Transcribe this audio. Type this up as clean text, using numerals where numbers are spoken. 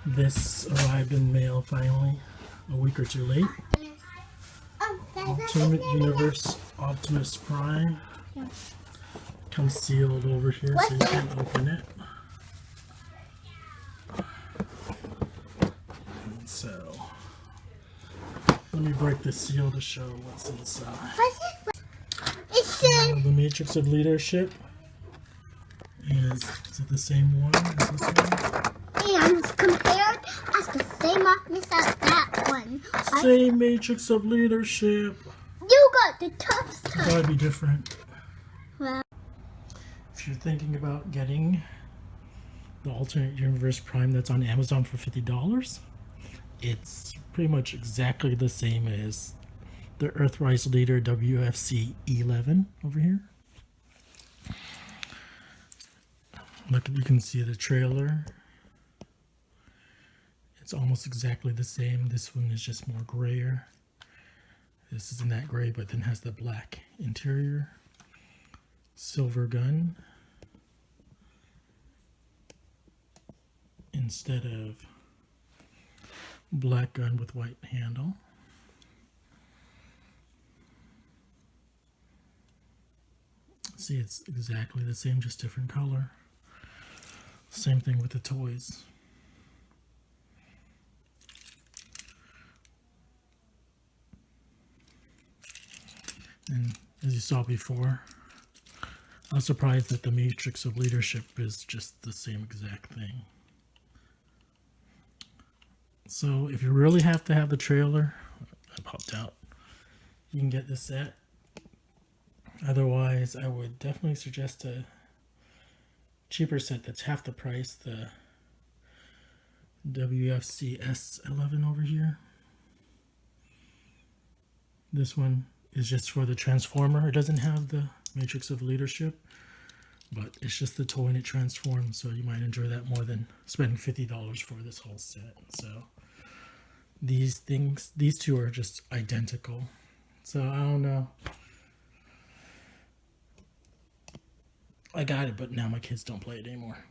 This arrived in mail finally, a week or two late. Ultimate Universe Optimus Prime. Comes sealed over here so you can't open it. And so, let me break the seal to show what's inside. The Matrix of Leadership is it the same one as this one? And compared as the same Optimus as that one. Same Matrix of Leadership. You got the tough It's stuff. gotta be different. Well, If you're thinking about getting the alternate universe Prime that's on Amazon for $50, it's pretty much exactly the same as the Earthrise leader WFC-E11 over here. Look, you can see the trailer. It's almost exactly the same. This one is just more grayer. This isn't that gray, but then has the black interior. Silver gun instead of black gun with white handle. See, it's exactly the same, just different color. Same thing with the toys. And as you saw before, I was surprised that the Matrix of Leadership is just the same exact thing. So if you really have to have the trailer, I popped out, you can get this set. Otherwise, I would definitely suggest a cheaper set that's half the price, the WFC-E11 over here. This one is just for the Transformer. It doesn't have the Matrix of Leadership, but it's just the toy and it transforms, so you might enjoy that more than spending $50 for this whole set. So these two are just identical. So I don't know. I got it, but now my kids don't play it anymore.